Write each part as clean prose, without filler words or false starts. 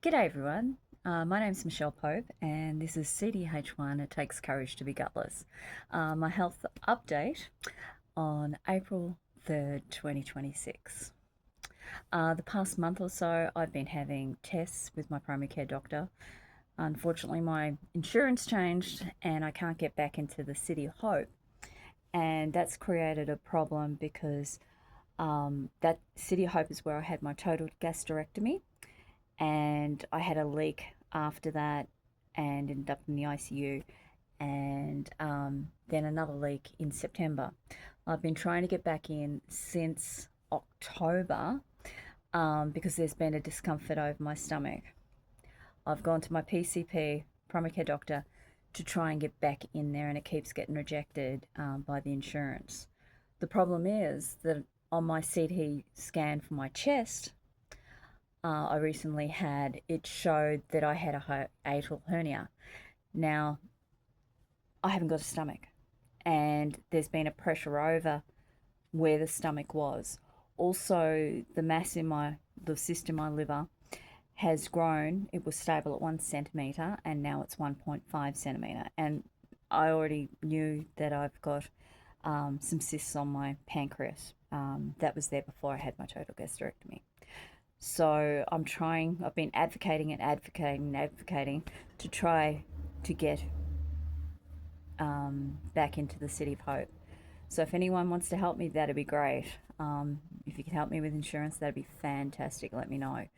G'day everyone, my name's Michelle Pope and this is CDH1, It Takes Courage to be Gutless. My health update on April 3rd, 2026. The past month or so I've been having tests with my primary care doctor. Unfortunately my insurance changed and I can't get back into the City of Hope, and that's created a problem because that City of Hope is where I had my total gastrectomy, and I had a leak after that and ended up in the ICU, and then another leak in September. I've been trying to get back in since October because there's been a discomfort over my stomach. I've gone to my PCP, primary care doctor, to try and get back in there, and it keeps getting rejected by the insurance. The problem is that on my CT scan for my chest, I recently had, it showed that I had a hiatal hernia. Now, I haven't got a stomach, and there's been a pressure over where the stomach was. Also, the mass in the cyst in my liver has grown. It was stable at 1 centimetre, and now it's 1.5 centimetre. And I already knew that I've got some cysts on my pancreas. That was there before I had my total gastrectomy. So I've been advocating and advocating and advocating to try to get back into the City of Hope. So if anyone wants to help me, that'd be great. If you can help me with insurance, that'd be fantastic. Let me know.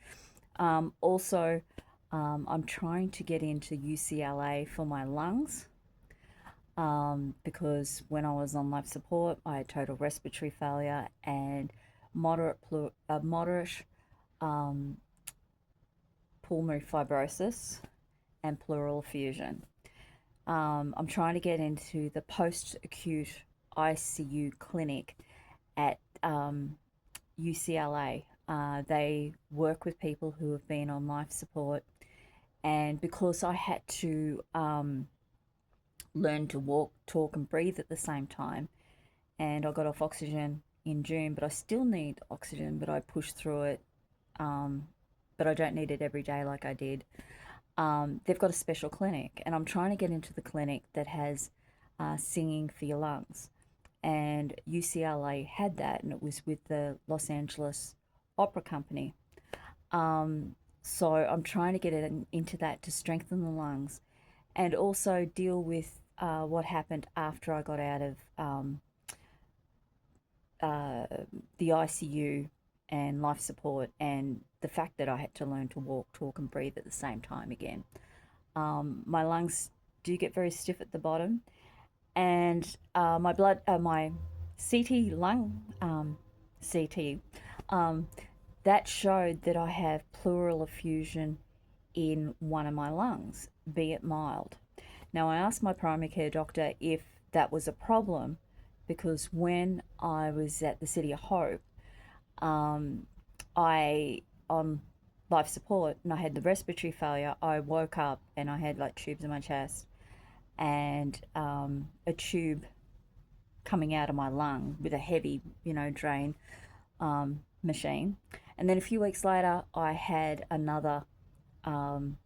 Also, I'm trying to get into UCLA for my lungs, because when I was on life support, I had total respiratory failure and moderate um, pulmonary fibrosis and pleural effusion. I'm trying to get into the post-acute ICU clinic at UCLA. They work with people who have been on life support, and because I had to learn to walk, talk, and breathe at the same time, and I got off oxygen in June, but I still need oxygen, but I pushed through it. But I don't need it every day like I did. They've got a special clinic, and I'm trying to get into the clinic that has singing for your lungs. And UCLA had that, and it was with the Los Angeles Opera Company. So I'm trying to get it into that to strengthen the lungs and also deal with what happened after I got out of uh, the ICU and life support, and the fact that I had to learn to walk, talk, and breathe at the same time again. My lungs do get very stiff at the bottom, and my CT lung CT, um, that showed that I have pleural effusion in one of my lungs, be it mild. Now, I asked my primary care doctor if that was a problem because when I was at the City of Hope, um, I on life support and I had the respiratory failure. I woke up and I had like tubes in my chest and a tube coming out of my lung with a heavy, drain machine. And then a few weeks later, I had another um,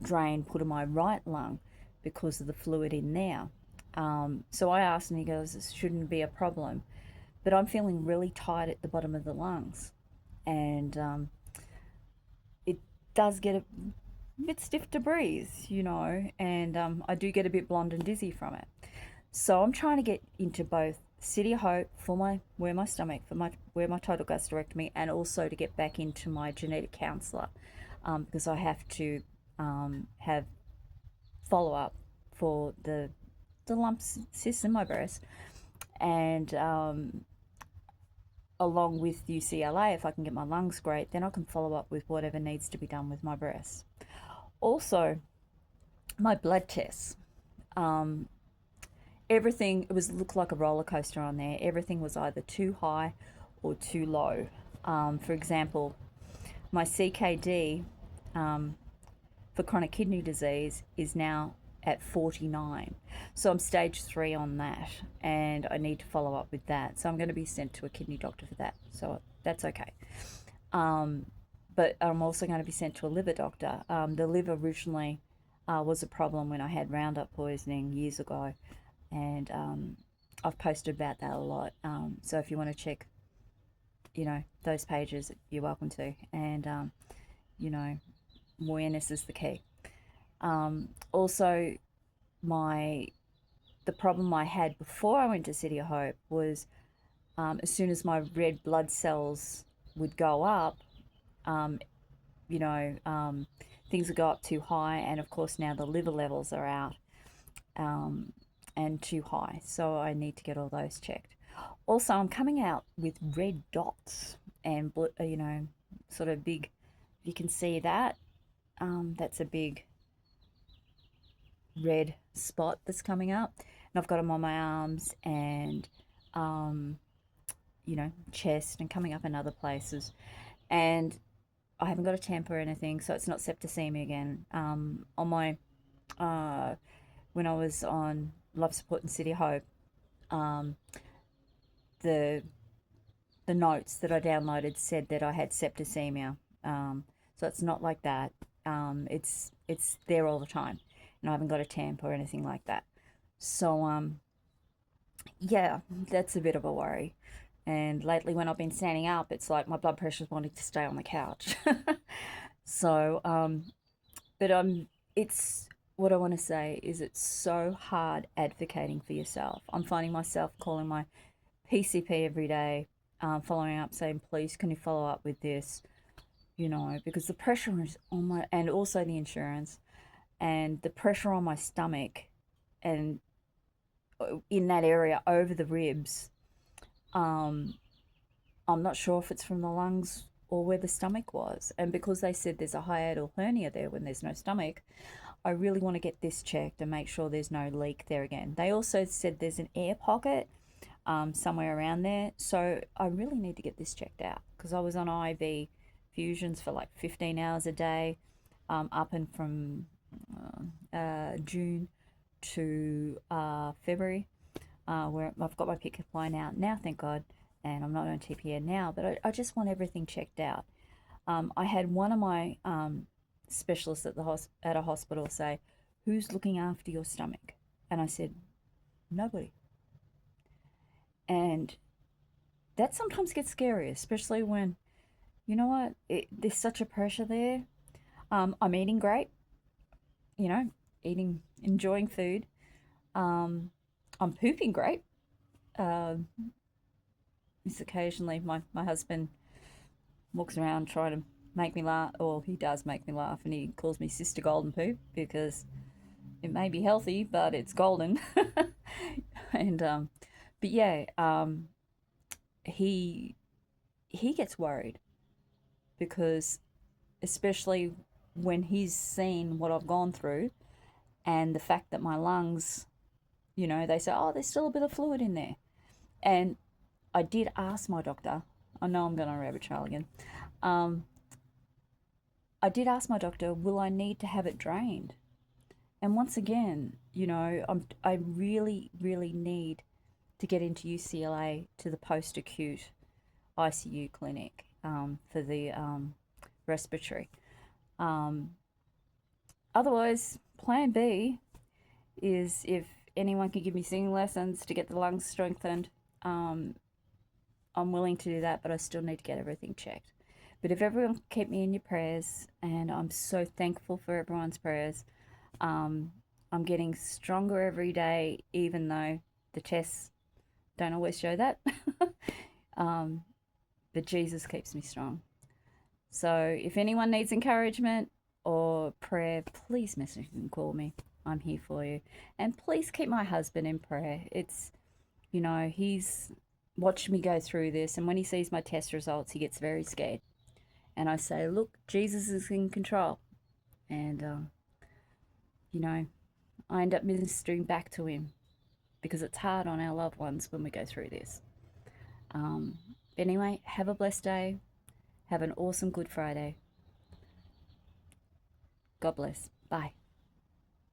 drain put in my right lung because of the fluid in there. So I asked him, he goes, "This shouldn't be a problem." But I'm feeling really tight at the bottom of the lungs, and it does get a bit stiff to breathe, and I do get a bit blonde and dizzy from it. So I'm trying to get into both City of Hope for my stomach for my where my total gastrectomy, and also to get back into my genetic counsellor, because I have to have follow up for the lumps cysts in my breast, and along with UCLA, if I can get my lungs great, then I can follow up with whatever needs to be done with my breasts. Also, my blood tests. Um, Everything, it was looked like a roller coaster on there. Everything was either too high or too low. For example, my CKD for chronic kidney disease is now at 49. So I'm stage 3 on that, and I need to follow up with that. So I'm going to be sent to a kidney doctor for that. So that's okay. but I'm also going to be sent to a liver doctor. The liver originally was a problem when I had Roundup poisoning years ago, and I've posted about that a lot. So if you want to check, those pages, you're welcome to. And you know, awareness is the key. Also, my the problem I had before I went to City of Hope was as soon as my red blood cells would go up, um, you know, um, things would go up too high, and of course now the liver levels are out um, and too high, so I need to get all those checked. Also, I'm coming out with red dots and sort of big. You can see that. That's a big red spot that's coming up, and I've got them on my arms and um, chest and coming up in other places. And I haven't got a temp or anything, so it's not septicemia again. On my when I was on Love Support and City Hope, um, the the notes that I downloaded said that I had septicemia. So it's not like that. It's there all the time, and I haven't got a temp or anything like that. So yeah, that's a bit of a worry. And lately, when I've been standing up, it's like my blood pressure's wanting to stay on the couch. So but it's what I want to say is it's so hard advocating for yourself. I'm finding myself calling my PCP every day, following up, saying, please, can you follow up with this? Because the pressure is on and also the insurance, and the pressure on my stomach and in that area over the ribs. Um, I'm not sure if it's from the lungs or where the stomach was. And because they said there's a hiatal hernia there when there's no stomach, I really want to get this checked and make sure there's no leak there again. They also said there's an air pocket somewhere around there. So I really need to get this checked out because I was on IV fusions for like 15 hours a day up and from June to February, where I've got my PICC line out now, thank God, and I'm not on TPN now, but I just want everything checked out. I had one of my specialists at a hospital say, who's looking after your stomach? And I said, nobody. And that sometimes gets scary, especially when, there's such a pressure there. I'm eating great, enjoying food. I'm pooping great. Um, it's occasionally my husband walks around trying to make me laugh, or he does make me laugh, and he calls me Sister Golden Poop because it may be healthy, but it's golden. And but yeah, he gets worried because especially when he's seen what I've gone through and the fact that my lungs, they say, oh, there's still a bit of fluid in there. And I did ask my doctor, I know I'm going on a rabbit trail again. I did ask my doctor, will I need to have it drained? And once again, I really, really need to get into UCLA to the post-acute ICU clinic for the respiratory. Otherwise, plan B is if anyone can give me singing lessons to get the lungs strengthened, I'm willing to do that, but I still need to get everything checked. But if everyone keep me in your prayers, and I'm so thankful for everyone's prayers. I'm getting stronger every day, even though the tests don't always show that. But Jesus keeps me strong. So if anyone needs encouragement or prayer, please message and call me. I'm here for you. And please keep my husband in prayer. It's, he's watched me go through this, and when he sees my test results, he gets very scared. And I say, look, Jesus is in control. And, I end up ministering back to him because it's hard on our loved ones when we go through this. Anyway, have a blessed day. Have an awesome Good Friday. God bless. Bye.